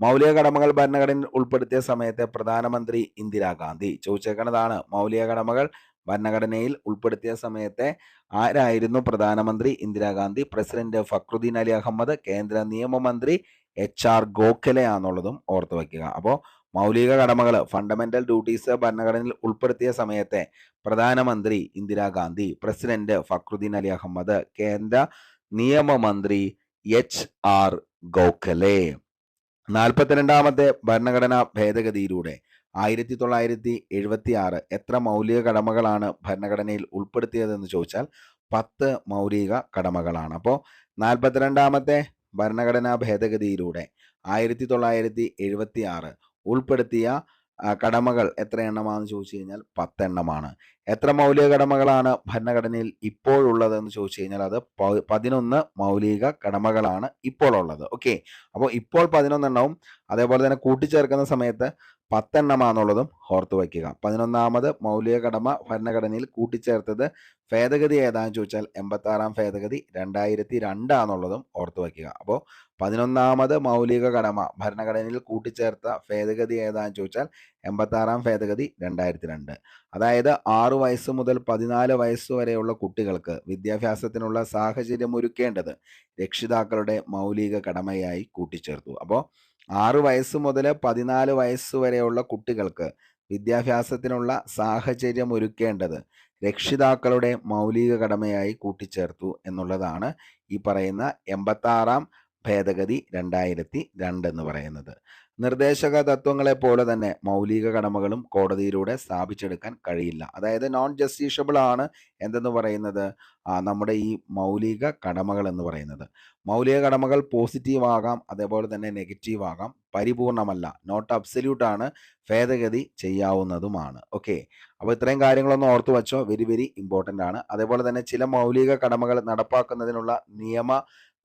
മൗലിക കടമകൾ ഭരണഘടനയിൽ ഉൾപ്പെടുത്തിയ സമയത്തെ പ്രധാനമന്ത്രി ഇന്ദിരാഗാന്ധി. ചോദിച്ചേക്കുന്നതാണ് മൗലിക കടമകൾ ഭരണഘടനയിൽ ഉൾപ്പെടുത്തിയ സമയത്തെ ആരായിരുന്നു പ്രധാനമന്ത്രി? ഇന്ദിരാഗാന്ധി. പ്രസിഡന്റ് ഫക്രുദ്ദീൻ അലി അഹമ്മദ്. കേന്ദ്ര നിയമമന്ത്രി HR ഗോഖലെ ആണെന്നുള്ളതും ഓർത്തു വയ്ക്കുക. അപ്പോൾ മൗലിക കടമകൾ ഫണ്ടമെന്റൽ ഡ്യൂട്ടീസ് ഭരണഘടനയിൽ ഉൾപ്പെടുത്തിയ സമയത്തെ പ്രധാനമന്ത്രി ഇന്ദിരാഗാന്ധി, പ്രസിഡന്റ് ഫക്രുദ്ദീൻ അലി അഹമ്മദ്, കേന്ദ്ര നിയമമന്ത്രി HR ഗോഖലെ. 42-ാമത്തെ ഭരണഘടനാ ഭേദഗതിയിലൂടെ 1976 എത്ര മൗലിക കടമകളാണ് ഭരണഘടനയിൽ ഉൾപ്പെടുത്തിയതെന്ന് ചോദിച്ചാൽ 10 മൗലിക കടമകളാണ്. അപ്പോൾ 42-ാമത്തെ ഭരണഘടനാ ഭേദഗതിയിലൂടെ 1976 ഉൾപ്പെടുത്തിയ കടമകൾ എത്ര എണ്ണമാണെന്ന് ചോദിച്ചു കഴിഞ്ഞാൽ 10 എണ്ണമാണ്. എത്ര മൗലിക കടമകളാണ് ഭരണഘടനയിൽ ഇപ്പോഴുള്ളതെന്ന് ചോദിച്ചു കഴിഞ്ഞാൽ അത് 11 മൗലിക കടമകളാണ് ഇപ്പോൾ ഉള്ളത്. ഓക്കെ, അപ്പോൾ ഇപ്പോൾ 11 എണ്ണവും അതേപോലെ തന്നെ കൂട്ടിച്ചേർക്കുന്ന സമയത്ത് 10 എണ്ണമാണെന്നുള്ളതും ഓർത്തു വയ്ക്കുക. 11ാമത് മൗലിക കടമ ഭരണഘടനയിൽ കൂട്ടിച്ചേർത്തത് ഭേദഗതി ഏതാണെന്ന് ചോദിച്ചാൽ 86-ാം ഭേദഗതി 2002 ആണെന്നുള്ളതും ഓർത്തു വയ്ക്കുക. അപ്പോൾ 11ാമത് മൗലിക കടമ ഭരണഘടനയിൽ കൂട്ടിച്ചേർത്ത ഭേദഗതി ഏതാണെന്ന് ചോദിച്ചാൽ 86-ാം ഭേദഗതി 2002. അതായത് 6 വയസ്സ് മുതൽ 14 വയസ്സ് വരെയുള്ള കുട്ടികൾക്ക് വിദ്യാഭ്യാസത്തിനുള്ള സാഹചര്യം ഒരുക്കേണ്ടത് രക്ഷിതാക്കളുടെ മൗലിക കടമയായി കൂട്ടിച്ചേർത്തു. അപ്പോൾ 6 വയസ്സ് മുതൽ 14 വയസ്സ് വരെയുള്ള കുട്ടികൾക്ക് വിദ്യാഭ്യാസത്തിനുള്ള സാഹചര്യം ഒരുക്കേണ്ടത് രക്ഷിതാക്കളുടെ മൗലിക കടമയായി കൂട്ടിച്ചേർത്തു എന്നുള്ളതാണ് ഈ പറയുന്ന 86-ാം ഭേദഗതി 2002 എന്ന് പറയുന്നത്. നിർദ്ദേശക തത്വങ്ങളെ പോലെ തന്നെ മൗലിക കടമകളും കോടതിയിലൂടെ സ്ഥാപിച്ചെടുക്കാൻ കഴിയില്ല. അതായത് നോൺ ജസ്റ്റീഷ്യബിൾ ആണ് എന്തെന്ന് പറയുന്നത് നമ്മുടെ ഈ മൗലിക കടമകൾ എന്ന് പറയുന്നത്. മൗലിക കടമകൾ പോസിറ്റീവ് ആകാം, അതേപോലെ തന്നെ നെഗറ്റീവ് ആകാം, പരിപൂർണമല്ല, നോട്ട് അബ്സല്യൂട്ട് ആണ്, ഭേദഗതി ചെയ്യാവുന്നതുമാണ്. ഓക്കെ, അപ്പോൾ ഇത്രയും കാര്യങ്ങളൊന്നും ഓർത്തു വച്ചോ, വെരി വെരി ഇമ്പോർട്ടൻ്റ് ആണ്. അതേപോലെ തന്നെ ചില മൗലിക കടമകൾ നടപ്പാക്കുന്നതിനുള്ള നിയമ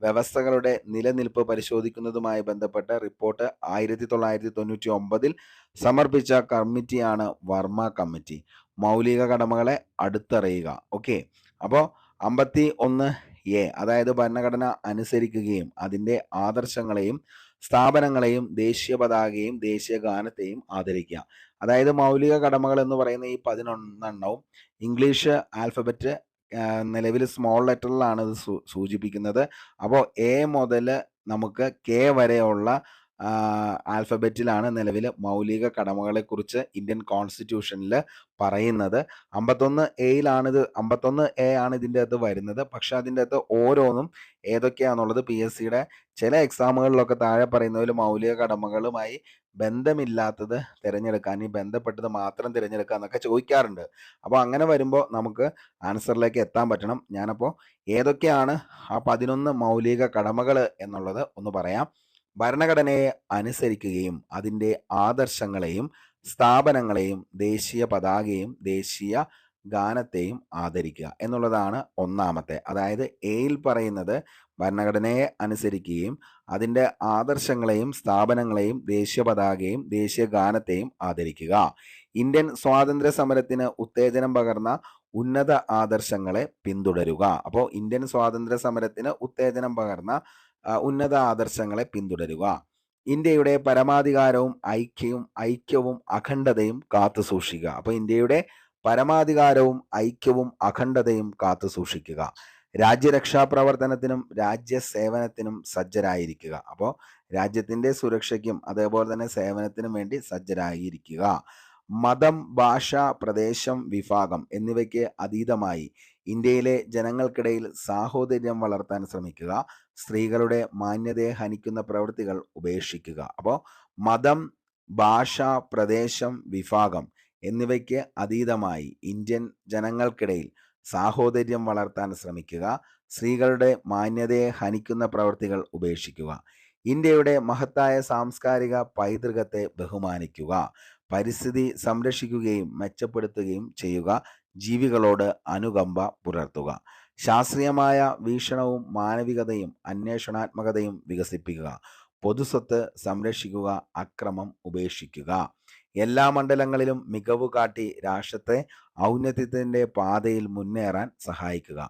വ്യവസ്ഥകളുടെ നിലനിൽപ്പ് പരിശോധിക്കുന്നതുമായി ബന്ധപ്പെട്ട റിപ്പോർട്ട് 1999 സമർപ്പിച്ച കമ്മിറ്റിയാണ് വർമ്മ കമ്മിറ്റി. മൗലിക കടമകളെ അടുത്തറിയുക. ഓക്കെ, അപ്പോൾ 51A അതായത് ഭരണഘടന അനുസരിക്കുകയും അതിൻ്റെ ആദർശങ്ങളെയും സ്ഥാപനങ്ങളെയും ദേശീയ പതാകയും ദേശീയ ഗാനത്തെയും ആദരിക്കുക. അതായത് മൗലിക കടമകൾ എന്ന് പറയുന്ന ഈ 11 എണ്ണവും ഇംഗ്ലീഷ് ആൽഫബറ്റ് നിലവിൽ സ്മോൾ ലെറ്ററിലാണ് ഇത് സൂചിപ്പിക്കുന്നത്. അപ്പോൾ A മുതൽ നമുക്ക് K വരെയുള്ള ആൽഫബറ്റിലാണ് നിലവിൽ മൗലിക കടമകളെക്കുറിച്ച് ഇന്ത്യൻ കോൺസ്റ്റിറ്റ്യൂഷനിൽ പറയുന്നത്. 51A ആണ് ഇതിൻ്റെ അകത്ത് വരുന്നത്. പക്ഷെ അതിൻ്റെ അകത്ത് ഓരോന്നും ഏതൊക്കെയാണെന്നുള്ളത് PSCയുടെ ചില എക്സാമുകളിലൊക്കെ താഴെ പറയുന്നതിൽ മൗലിക കടമകളുമായി ബന്ധമില്ലാത്തത് തിരഞ്ഞെടുക്കാൻ, ഈ ബന്ധപ്പെട്ടത് മാത്രം തിരഞ്ഞെടുക്കുക എന്നൊക്കെ ചോദിക്കാറുണ്ട്. അപ്പോൾ അങ്ങനെ വരുമ്പോൾ നമുക്ക് ആൻസറിലേക്ക് എത്താൻ പറ്റണം. ഞാനപ്പോൾ ഏതൊക്കെയാണ് ആ 11 മൗലിക കടമകൾ എന്നുള്ളത് ഒന്ന് പറയാം. ഭരണഘടനയെ അനുസരിക്കുകയും അതിൻ്റെ ആദർശങ്ങളെയും സ്ഥാപനങ്ങളെയും ദേശീയ പതാകയും ദേശീയ ഗാനത്തെയും ആദരിക്കുക എന്നുള്ളതാണ് ഒന്നാമത്തെ. അതായത് എയിൽ പറയുന്നത് ഭരണഘടനയെ അനുസരിക്കുകയും അതിൻ്റെ ആദർശങ്ങളെയും സ്ഥാപനങ്ങളെയും ദേശീയ പതാകയും ദേശീയ ഗാനത്തെയും ആദരിക്കുക. ഇന്ത്യൻ സ്വാതന്ത്ര്യ സമരത്തിന് ഉത്തേജനം പകർന്ന ഉന്നത ആദർശങ്ങളെ പിന്തുടരുക. അപ്പോൾ ഇന്ത്യൻ സ്വാതന്ത്ര്യ സമരത്തിന് ഉത്തേജനം പകർന്ന ഉന്നത ആദർശങ്ങളെ പിന്തുടരുക. ഇന്ത്യയുടെ പരമാധികാരവും ഐക്യവും അഖണ്ഡതയും കാത്തുസൂക്ഷിക്കുക. അപ്പോൾ ഇന്ത്യയുടെ പരമാധികാരവും ഐക്യവും അഖണ്ഡതയും കാത്തുസൂക്ഷിക്കുക. രാജ്യരക്ഷാ പ്രവർത്തനത്തിനും രാജ്യസേവനത്തിനും സജ്ജരായിരിക്കുക. അപ്പോൾ രാജ്യത്തിൻ്റെ സുരക്ഷയ്ക്കും അതേപോലെ തന്നെ സേവനത്തിനും വേണ്ടി സജ്ജരായിരിക്കുക. മതം, ഭാഷ, പ്രദേശം, വിഭാഗം എന്നിവയ്ക്ക് അതീതമായി ഇന്ത്യയിലെ ജനങ്ങൾക്കിടയിൽ സാഹോദര്യം വളർത്താൻ ശ്രമിക്കുക. സ്ത്രീകളുടെ മാന്യതയെ ഹനിക്കുന്ന പ്രവൃത്തികൾ ഉപേക്ഷിക്കുക. അപ്പോൾ മതം, ഭാഷ, പ്രദേശം, വിഭാഗം എന്നിവയ്ക്ക് അതീതമായി ഇന്ത്യൻ ജനങ്ങൾക്കിടയിൽ സാഹോദര്യം വളർത്താൻ ശ്രമിക്കുക. സ്ത്രീകളുടെ മാന്യതയെ ഹനിക്കുന്ന പ്രവൃത്തികൾ ഉപേക്ഷിക്കുക. ഇന്ത്യയുടെ മഹത്തായ സാംസ്കാരിക പൈതൃകത്തെ ബഹുമാനിക്കുക. പരിസ്ഥിതി സംരക്ഷിക്കുകയും മെച്ചപ്പെടുത്തുകയും ചെയ്യുക. ജീവികളോട് അനുകമ്പ പുലർത്തുക. ശാസ്ത്രീയമായ വീക്ഷണവും മാനവികതയും അന്വേഷണാത്മകതയും വികസിപ്പിക്കുക. പൊതുസ്വത്ത് സംരക്ഷിക്കുക. അക്രമം ഉപേക്ഷിക്കുക. എല്ലാ മണ്ഡലങ്ങളിലും മികവ് കാട്ടി രാഷ്ട്രത്തെ ഔന്നത്യത്തിൻ്റെ പാതയിൽ മുന്നേറാൻ സഹായിക്കുക.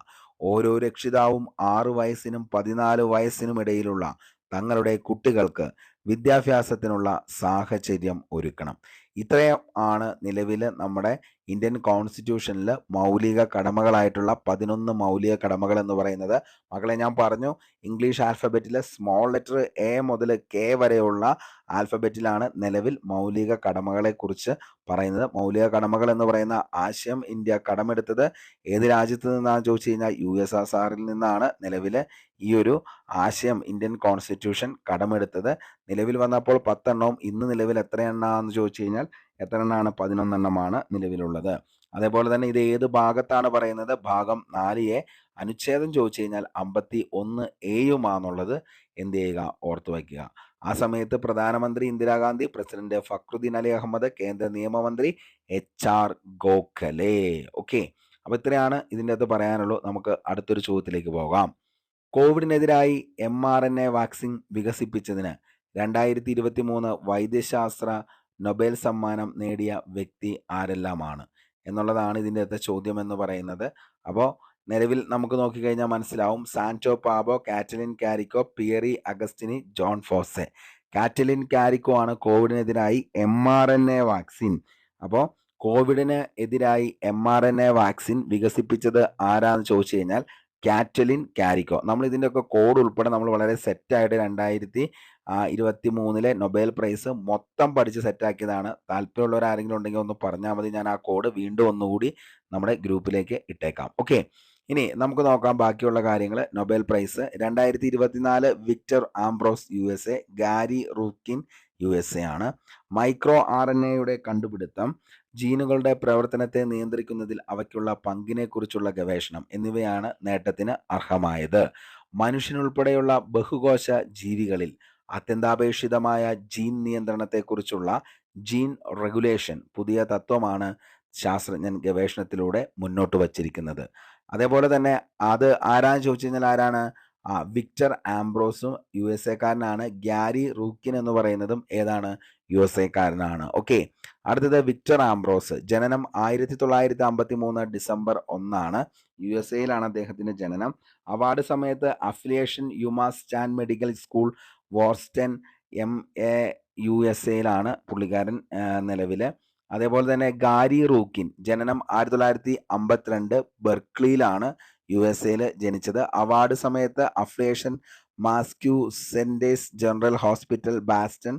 ഓരോ രക്ഷിതാവും 6 വയസ്സിനും 14 വയസ്സിനും ഇടയിലുള്ള തങ്ങളുടെ കുട്ടികൾക്ക് വിദ്യാഭ്യാസത്തിനുള്ള സാഹചര്യം ഒരുക്കണം. ഇത്രയും ആണ് നിലവിൽ നമ്മുടെ ഇന്ത്യൻ കോൺസ്റ്റിറ്റ്യൂഷനിൽ മൗലിക കടമകളായിട്ടുള്ള 11 മൗലിക കടമകൾ എന്ന് പറയുന്നത്. മക്കളെ, ഞാൻ പറഞ്ഞു ഇംഗ്ലീഷ് ആൽഫബറ്റിൽ സ്മോൾ ലെറ്റർ എ മുതൽ കെ വരെയുള്ള ആൽഫബറ്റിലാണ് നിലവിൽ മൗലിക കടമകളെക്കുറിച്ച് പറയുന്നത്. മൗലിക കടമകൾ എന്ന് പറയുന്ന ആശയം ഇന്ത്യ കടമെടുത്തത് ഏത് രാജ്യത്ത് നിന്നാണെന്ന് ചോദിച്ചു കഴിഞ്ഞാൽ USSRൽ നിന്നാണ് നിലവിൽ ഈ ഒരു ആശയം ഇന്ത്യൻ കോൺസ്റ്റിറ്റ്യൂഷൻ കടമെടുത്തത്. നിലവിൽ വന്നപ്പോൾ 10 എണ്ണവും ഇന്ന് നിലവിൽ എത്ര എണ്ണമാണെന്ന് ചോദിച്ചു കഴിഞ്ഞാൽ എത്ര എണ്ണമാണ്? 11 എണ്ണമാണ് നിലവിലുള്ളത്. അതേപോലെ തന്നെ ഇത് ഏത് ഭാഗത്താണ് പറയുന്നത്? ഭാഗം 4A. അനുച്ഛേദം ചോദിച്ചു കഴിഞ്ഞാൽ 51A എന്ത് ചെയ്യുക? ഓർത്തു വയ്ക്കുക. ആ സമയത്ത് പ്രധാനമന്ത്രി ഇന്ദിരാഗാന്ധി, പ്രസിഡന്റ് ഫക്രുദ്ദീൻ അലി അഹമ്മദ്, കേന്ദ്ര നിയമമന്ത്രി HR ഗോഖലെ. ഓക്കെ, അപ്പോൾ ഇത്രയാണ് ഇതിൻ്റെ അകത്ത് പറയാനുള്ളൂ. നമുക്ക് അടുത്തൊരു ചോദ്യത്തിലേക്ക് പോകാം. കോവിഡിനെതിരായി mRNA വാക്സിൻ വികസിപ്പിച്ചതിന് 2023 വൈദ്യശാസ്ത്ര നൊബേൽ സമ്മാനം നേടിയ വ്യക്തി ആരെല്ലാമാണ് എന്നുള്ളതാണ് ഇതിൻ്റെ അകത്തെ ചോദ്യം എന്ന് പറയുന്നത്. അപ്പോൾ നിലവിൽ നമുക്ക് നോക്കിക്കഴിഞ്ഞാൽ മനസ്സിലാവും. Santo Pääbo, Katalin കാരിക്കോ, Pierre അഗസ്റ്റിനി, John Fosse. Katalin കാരിക്കോ ആണ് കോവിഡിനെതിരായി mRNA വാക്സിൻ. അപ്പോൾ കോവിഡിന് എതിരായി mRNA വാക്സിൻ വികസിപ്പിച്ചത് ആരാന്ന് ചോദിച്ചു കഴിഞ്ഞാൽ കാറ്റലിൻ കാരിക്കോ. നമ്മൾ ഇതിൻ്റെയൊക്കെ കോഡ് ഉൾപ്പെടെ നമ്മൾ വളരെ സെറ്റായിട്ട് 2023 നൊബേൽ പ്രൈസ് മൊത്തം പഠിച്ച് സെറ്റാക്കിയതാണ്. താല്പര്യമുള്ളവർ ആരെങ്കിലും ഉണ്ടെങ്കിൽ ഒന്ന് പറഞ്ഞാൽ മതി. ഞാൻ ആ കോഡ് വീണ്ടും ഒന്നുകൂടി നമ്മുടെ ഗ്രൂപ്പിലേക്ക് ഇട്ടേക്കാം. ഓക്കെ, ഇനി നമുക്ക് നോക്കാം ബാക്കിയുള്ള കാര്യങ്ങൾ. Nobel prize 2024 Victor Ambros USA, Gary Ruvkun USA ആണ്. മൈക്രോ RNAയുടെ കണ്ടുപിടുത്തം, ജീനുകളുടെ പ്രവർത്തനത്തെ നിയന്ത്രിക്കുന്നതിൽ അവയ്ക്കുള്ള പങ്കിനെക്കുറിച്ചുള്ള ഗവേഷണം എന്നിവയാണ് നേട്ടത്തിന് അർഹമായത്. മനുഷ്യനുൾപ്പെടെയുള്ള ബഹുകോശ ജീവികളിൽ അത്യന്താപേക്ഷിതമായ ജീൻ നിയന്ത്രണത്തെക്കുറിച്ചുള്ള ജീൻ റെഗുലേഷൻ പുതിയ തത്വമാണ് ശാസ്ത്രജ്ഞൻ ഗവേഷണത്തിലൂടെ മുന്നോട്ട് വച്ചിരിക്കുന്നത്. അതേപോലെ തന്നെ അത് ആരാന്ന് ചോദിച്ചു കഴിഞ്ഞാൽ ആരാണ്? വിക്ടർ ആംബ്രോസും USA-കാരനാണ്. ഗ്യാരി റൂക്കിൻ എന്ന് പറയുന്നതും ഏതാണ്? USA-കാരനാണ്. ഓക്കെ, അടുത്തത് വിക്ടർ ആംബ്രോസ്. ജനനം 1953 ഡിസംബർ 1 USA-യിലാണ് അദ്ദേഹത്തിൻ്റെ ജനനം. അവാർഡ് സമയത്ത് affiliation UMass Chan medical school Worcester MA USA-യിലാണ് പുള്ളിക്കാരൻ നിലവിൽ. അതേപോലെ തന്നെ ഗാരി റൂക്കിൻ ജനനം 1952 ബെർക്ലിയിലാണ് USA-യിൽ ജനിച്ചത്. അവാർഡ് സമയത്ത് അഫിലിയേഷൻ മാസ്ക്യൂസെൻറ്റേഴ്സ് ജനറൽ ഹോസ്പിറ്റൽ ബാസ്റ്റൺ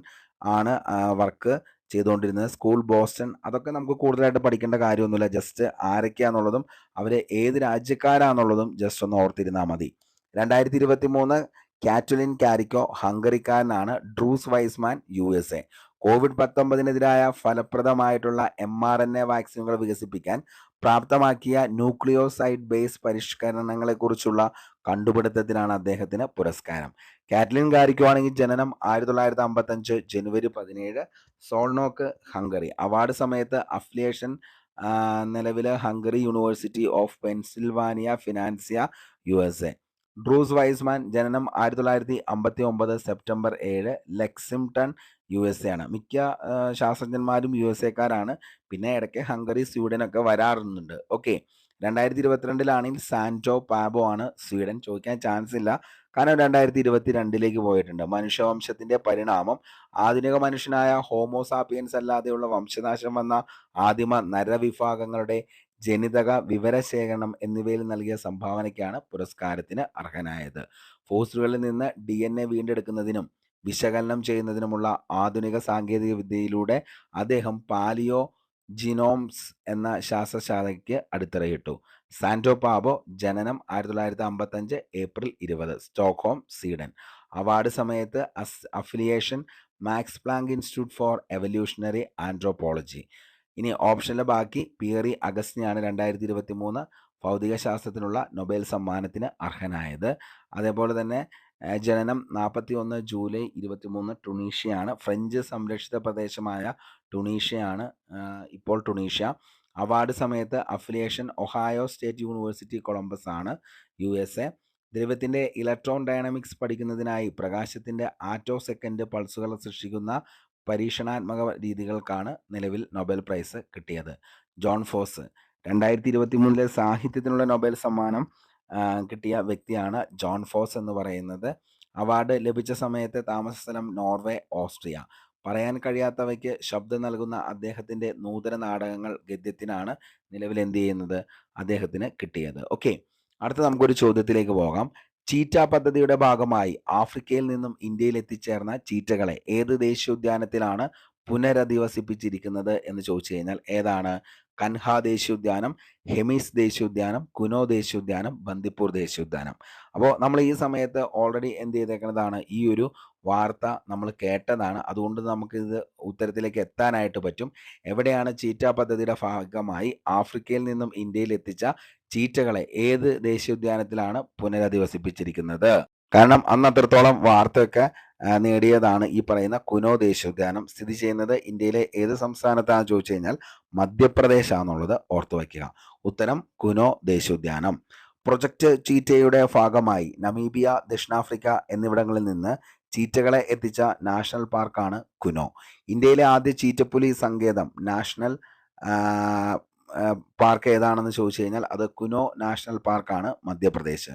ആണ് വർക്ക് ചെയ്തുകൊണ്ടിരുന്നത്. School Boston. അതൊക്കെ നമുക്ക് കൂടുതലായിട്ട് പഠിക്കേണ്ട കാര്യമൊന്നുമില്ല. ജസ്റ്റ് ആരൊക്കെയാണെന്നുള്ളതും അവർ ഏത് രാജ്യക്കാരാണെന്നുള്ളതും ജസ്റ്റ് ഒന്ന് ഓർത്തിരുന്നാൽ മതി. 2023 കാറ്റലിൻ കാരിക്കോ ഹംഗറിക്കാരനാണ്. Drew Weissman USA. COVID-19-നെതിരായ ഫലപ്രദമായിട്ടുള്ള mRNA വാക്സിനുകൾ വികസിപ്പിക്കാൻ പ്രാപ്തമാക്കിയ ന്യൂക്ലിയോസൈഡ് ബേസ് പരിഷ്കരണങ്ങളെക്കുറിച്ചുള്ള കണ്ടുപിടുത്തത്തിനാണ് അദ്ദേഹത്തിന് പുരസ്കാരം. കാറ്റലിൻ കാരിക്കോ ആണെങ്കിൽ ജനനം 1955 ജനുവരി 17 സോൾനോക്ക്, ഹംഗറി. അവാർഡ് സമയത്ത് അഫിലിയേഷൻ നിലവിൽ ഹംഗറി യൂണിവേഴ്സിറ്റി ഓഫ് പെൻസിൽവാനിയ ഫിനാൻസിയ USA. ഡ്രൂസ് വൈസ്മാൻ ജനനം 1959 സെപ്റ്റംബർ 7 ലെക്സിംഗ്ടൺ USA ആണ്. മിക്ക ശാസ്ത്രജ്ഞന്മാരും USA-കാരാണ്. പിന്നെ ഇടയ്ക്ക് ഹംഗറി, സ്വീഡനൊക്കെ വരാറുണ്ട്. ഓക്കെ, 2022 സാന്റോ പാബോ ആണ് സ്വീഡൻ. ചോദിക്കാൻ ചാൻസ് ഇല്ല, കാരണം 2022 പോയിട്ടുണ്ട്. മനുഷ്യവംശത്തിന്റെ പരിണാമം ആധുനിക മനുഷ്യനായ ഹോമോസാപ്പിയൻസ് അല്ലാതെയുള്ള വംശനാശം വന്ന ആദിമ നരവിഭാഗങ്ങളുടെ ജനിതക വിവരശേഖരണം എന്നിവയിൽ നൽകിയ സംഭാവനയ്ക്കാണ് പുരസ്കാരത്തിന് അർഹനായത്. ഫോസിലുകളിൽ നിന്ന് DNA വീണ്ടെടുക്കുന്നതിനും വിശകലനം ചെയ്യുന്നതിനുമുള്ള ആധുനിക സാങ്കേതിക വിദ്യയിലൂടെ അദ്ദേഹം പാലിയോ ജിനോംസ് എന്ന ശാസ്ത്രശാലയ്ക്ക് അടിത്തറയിട്ടു. സാന്റോ പാബോ, ജനനം 1955 ഏപ്രിൽ 20, സ്റ്റോക്ക്ഹോം, സ്വീഡൻ. അവാർഡ് സമയത്ത് affiliation Max Planck institute for evolutionary anthropology. ഇനി ഓപ്ഷനിലെ ബാക്കി പിയറി അഗസ്റ്റിനാണ് 2023 ഭൗതികശാസ്ത്രത്തിനുള്ള നൊബേൽ സമ്മാനത്തിന് അർഹനായത്. അതേപോലെ തന്നെ ജനനം 41 ജൂലൈ 23 ടുണീഷ്യയാണ്. ഫ്രഞ്ച് സംരക്ഷിത പ്രദേശമായ ടുണീഷ്യയാണ് ഇപ്പോൾ ടുണീഷ്യ. അവാർഡ് സമയത്ത് affiliation Ohio state university Columbus ആണ്, USA. ദ്രവ്യത്തിൻ്റെ ഇലക്ട്രോൺ ഡൈനാമിക്സ് പഠിക്കുന്നതിനായി പ്രകാശത്തിൻ്റെ ആറ്റോ സെക്കൻഡ് പൾസുകൾ സൃഷ്ടിക്കുന്ന പരീക്ഷണാത്മക രീതികൾക്കാണ് നിലവിൽ നൊബേൽ പ്രൈസ് കിട്ടിയത്. ജോൺ ഫോസ് 2023 സാഹിത്യത്തിനുള്ള നൊബേൽ സമ്മാനം കിട്ടിയ വ്യക്തിയാണ് ജോൺ ഫോസ് എന്ന് പറയുന്നത്. അവാർഡ് ലഭിച്ച സമയത്ത് താമസസ്ഥലം നോർവേ, ഓസ്ട്രിയ. പറയാൻ കഴിയാത്തവയ്ക്ക് ശബ്ദം നൽകുന്ന അദ്ദേഹത്തിൻ്റെ നൂതന നാടകങ്ങൾ ഗദ്യത്തിനാണ് നിലവിൽ എന്ത് ചെയ്യുന്നത്, അദ്ദേഹത്തിന് കിട്ടിയത്. ഓക്കെ, അടുത്ത നമുക്കൊരു ചോദ്യത്തിലേക്ക് പോകാം. ചീറ്റ പദ്ധതിയുടെ ഭാഗമായി ആഫ്രിക്കയിൽ നിന്നും ഇന്ത്യയിൽ എത്തിച്ചേർന്ന ചീറ്റകളെ ഏത് ദേശീയോദ്യാനത്തിലാണ് പുനരധിവസിപ്പിച്ചിരിക്കുന്നത് എന്ന് ചോദിച്ചു കഴിഞ്ഞാൽ ഏതാണ്? കൻഹ ദേശീയോദ്യാനം, ഹെമിസ് ദേശീയോദ്യാനം, കുനോ ദേശീയോദ്യാനം, ബന്ദിപ്പൂർ ദേശീയോദ്യാനം. അപ്പോൾ നമ്മൾ ഈ സമയത്ത് ഓൾറെഡി എന്ത് ചെയ്തേക്കുന്നതാണ്, ഈ ഒരു വാർത്ത നമ്മൾ കേട്ടതാണ്. അതുകൊണ്ട് നമുക്കിത് ഉത്തരത്തിലേക്ക് എത്താനായിട്ട് പറ്റും. എവിടെയാണ് ചീറ്റ പദ്ധതിയുടെ ഭാഗമായി ആഫ്രിക്കയിൽ നിന്നും ഇന്ത്യയിൽ എത്തിച്ച ചീറ്റകളെ ഏത് ദേശീയോദ്യാനത്തിലാണ് പുനരധിവസിപ്പിച്ചിരിക്കുന്നത്? കാരണം അന്ന് അത്രത്തോളം വാർത്തയൊക്കെ നേടിയതാണ് ഈ പറയുന്ന കുനോ ദേശീയോദ്യാനം. സ്ഥിതി ചെയ്യുന്നത് ഇന്ത്യയിലെ ഏത് സംസ്ഥാനത്താണെന്ന് ചോദിച്ചു കഴിഞ്ഞാൽ മധ്യപ്രദേശ് ആണെന്നുള്ളത് ഓർത്തു വയ്ക്കുക. ഉത്തരം കുനോ ദേശീയോദ്യാനം. പ്രൊജക്റ്റ് ചീറ്റയുടെ ഭാഗമായി നമീബിയ, ദക്ഷിണാഫ്രിക്ക എന്നിവിടങ്ങളിൽ നിന്ന് ചീറ്റകളെ എത്തിച്ച നാഷണൽ പാർക്കാണ് കുനോ. ഇന്ത്യയിലെ ആദ്യ ചീറ്റപ്പുലി സങ്കേതം നാഷണൽ പാർക്ക് ഏതാണെന്ന് ചോദിച്ചു കഴിഞ്ഞാൽ അത് കുനോ നാഷണൽ പാർക്കാണ്, മധ്യപ്രദേശ്.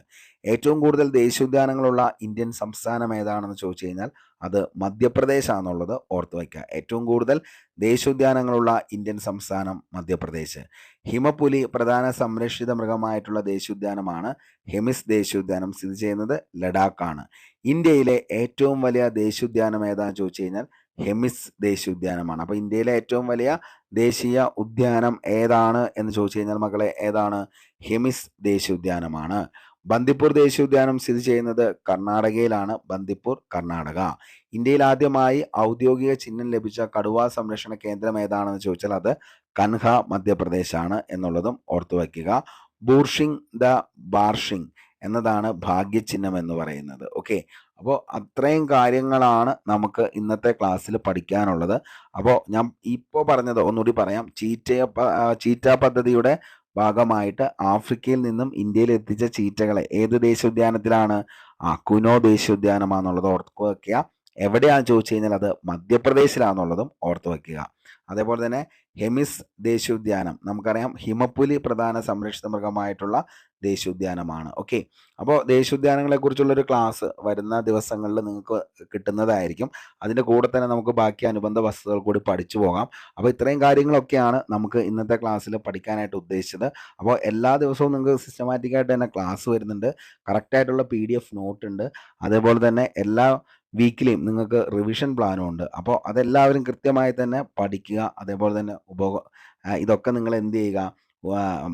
ഏറ്റവും കൂടുതൽ ദേശീയോദ്യാനങ്ങളുള്ള ഇന്ത്യൻ സംസ്ഥാനം ഏതാണെന്ന് ചോദിച്ചു കഴിഞ്ഞാൽ അത് മധ്യപ്രദേശ് ആണെന്നുള്ളത് ഓർത്തു വയ്ക്കുക. ഏറ്റവും കൂടുതൽ ദേശീയോദ്യാനങ്ങളുള്ള ഇന്ത്യൻ സംസ്ഥാനം മധ്യപ്രദേശ്. ഹിമപ്പുലി പ്രധാന സംരക്ഷിത മൃഗമായിട്ടുള്ള ദേശീയോദ്യാനമാണ് ഹെമിസ് ദേശീയോദ്യാനം. സ്ഥിതി ചെയ്യുന്നത് ലഡാക്കാണ്. ഇന്ത്യയിലെ ഏറ്റവും വലിയ ദേശീയോദ്യാനം ഏതാണെന്ന് ചോദിച്ചു കഴിഞ്ഞാൽ ഹെമിസ് ദേശീയോദ്യാനമാണ്. അപ്പോൾ ഇന്ത്യയിലെ ഏറ്റവും വലിയ ദേശീയ ഉദ്യാനം ഏതാണ് എന്ന് ചോദിച്ചു കഴിഞ്ഞാൽ മക്കളെ ഏതാണ്? ഹെമിസ് ദേശീയോദ്യാനമാണ്. ബന്ദിപ്പൂർ ദേശീയോദ്യാനം സ്ഥിതി ചെയ്യുന്നത് കർണാടകയിലാണ്. ബന്ദിപ്പൂർ, കർണാടക. ഇന്ത്യയിൽ ആദ്യമായി ഔദ്യോഗിക ചിഹ്നം ലഭിച്ച കടുവ സംരക്ഷണ കേന്ദ്രം ഏതാണെന്ന് ചോദിച്ചാൽ അത് കൻഹ, മധ്യപ്രദേശാണ് എന്നുള്ളതും ഓർത്തു വയ്ക്കുക. ബൂർഷിംഗ് ദ ബാർഷിംഗ് എന്നതാണ് ഭാഗ്യചിഹ്നം എന്ന് പറയുന്നത്. ഓക്കെ, അപ്പോൾ അത്രയും കാര്യങ്ങളാണ് നമുക്ക് ഇന്നത്തെ ക്ലാസ്സിൽ പഠിക്കാനുള്ളത്. അപ്പോൾ ഞാൻ ഇപ്പോൾ പറഞ്ഞത് ഒന്നുകൂടി പറയാം. ചീറ്റ പദ്ധതിയുടെ ഭാഗമായിട്ട് ആഫ്രിക്കയിൽ നിന്നും ഇന്ത്യയിൽ എത്തിച്ച ചീറ്റകളെ ഏത് ദേശീയോദ്യാനത്തിലാണ്? കുനോ ദേശീയോദ്യാനമാണെന്നുള്ളത് ഓർത്തു വയ്ക്കുക. എവിടെയാണെന്ന് ചോദിച്ചു കഴിഞ്ഞാൽ അത് മധ്യപ്രദേശിലാണെന്നുള്ളതും ഓർത്തു വയ്ക്കുക. അതേപോലെ തന്നെ ഹെമിസ് ദേശീയോദ്യാനം നമുക്കറിയാം ഹിമപ്പുലി പ്രധാന സംരക്ഷിത മൃഗമായിട്ടുള്ള ദേശീയോദ്യാനമാണ്. ഓക്കെ, അപ്പോൾ ദേശീയോദ്യാനങ്ങളെ കുറിച്ചുള്ളൊരു ക്ലാസ് വരുന്ന ദിവസങ്ങളിൽ നിങ്ങൾക്ക് കിട്ടുന്നതായിരിക്കും. അതിൻ്റെ കൂടെ തന്നെ നമുക്ക് ബാക്കി അനുബന്ധ വസ്തുതകൾ കൂടി പഠിച്ചു പോകാം. അപ്പോൾ ഇത്രയും കാര്യങ്ങളൊക്കെയാണ് നമുക്ക് ഇന്നത്തെ ക്ലാസ്സിൽ പഠിക്കാനായിട്ട് ഉദ്ദേശിച്ചത്. അപ്പോൾ എല്ലാ ദിവസവും നിങ്ങൾക്ക് സിസ്റ്റമാറ്റിക്കായിട്ട് തന്നെ ക്ലാസ് വരുന്നുണ്ട്. കറക്റ്റായിട്ടുള്ള PDF നോട്ട് ഉണ്ട്. അതേപോലെ തന്നെ എല്ലാ വീക്കിലിയും നിങ്ങൾക്ക് റിവിഷൻ പ്ലാനും ഉണ്ട്. അപ്പോൾ അതെല്ലാവരും കൃത്യമായി തന്നെ പഠിക്കുക. അതേപോലെ തന്നെ ഇതൊക്കെ നിങ്ങൾ എന്ത് ചെയ്യുക,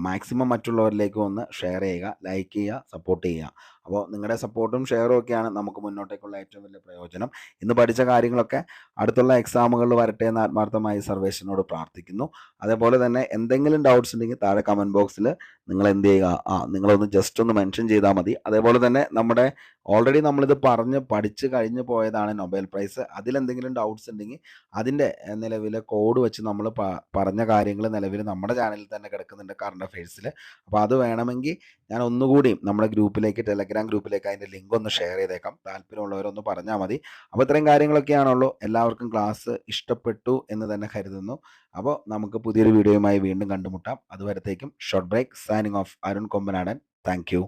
മാക്സിമം മറ്റുള്ളവരിലേക്ക് ഒന്ന് ഷെയർ ചെയ്യുക, ലൈക്ക് ചെയ്യുക, സപ്പോർട്ട് ചെയ്യുക. അപ്പോൾ നിങ്ങളുടെ സപ്പോർട്ടും ഷെയറും ഒക്കെയാണ് നമുക്ക് മുന്നോട്ടേക്കുള്ള ഏറ്റവും വലിയ പ്രയോജനം. ഇന്ന് പഠിച്ച കാര്യങ്ങളൊക്കെ അടുത്തുള്ള എക്സാമുകളിൽ വരട്ടെ എന്ന് ആത്മാർത്ഥമായി സർവേശ്വരനോട് പ്രാർത്ഥിക്കുന്നു. അതേപോലെ തന്നെ എന്തെങ്കിലും ഡൗട്ട്സ് ഉണ്ടെങ്കിൽ താഴെ കമൻറ്റ് ബോക്സിൽ നിങ്ങൾ എന്ത് ചെയ്യുക, നിങ്ങളൊന്ന് ജസ്റ്റ് ഒന്ന് മെൻഷൻ ചെയ്താൽ മതി. അതേപോലെ തന്നെ നമ്മുടെ ഓൾറെഡി നമ്മളിത് പഠിച്ച് കഴിഞ്ഞ് പോയതാണ് നൊബേൽ പ്രൈസ്. അതിലെന്തെങ്കിലും ഡൗട്ട്സ് ഉണ്ടെങ്കിൽ അതിൻ്റെ നിലവിലെ കോഡ് വെച്ച് നമ്മൾ പറഞ്ഞ കാര്യങ്ങൾ നിലവിൽ നമ്മുടെ ചാനലിൽ തന്നെ കിടക്കുന്നുണ്ട് കറണ്ട് അഫയേഴ്സിൽ. അപ്പോൾ അത് വേണമെങ്കിൽ ഞാൻ ഒന്നുകൂടി നമ്മുടെ ഗ്രൂപ്പിലേക്ക്, ടെലഗ്രാം ഗ്രൂപ്പിലേക്ക് അതിൻ്റെ ലിങ്ക് ഒന്ന് ഷെയർ ചെയ്തേക്കാം. താല്പര്യമുള്ളവരൊന്ന് പറഞ്ഞാൽ മതി. അപ്പോൾ ഇത്രയും കാര്യങ്ങളൊക്കെയാണുള്ളൂ. എല്ലാവർക്കും ക്ലാസ് ഇഷ്ടപ്പെട്ടു എന്ന് തന്നെ കരുതുന്നു. അപ്പോൾ നമുക്ക് പുതിയൊരു വീഡിയോയുമായി വീണ്ടും കണ്ടുമുട്ടാം. അതുവരത്തേക്കും short break. Signing off, Arun Kombanadan. Thank U.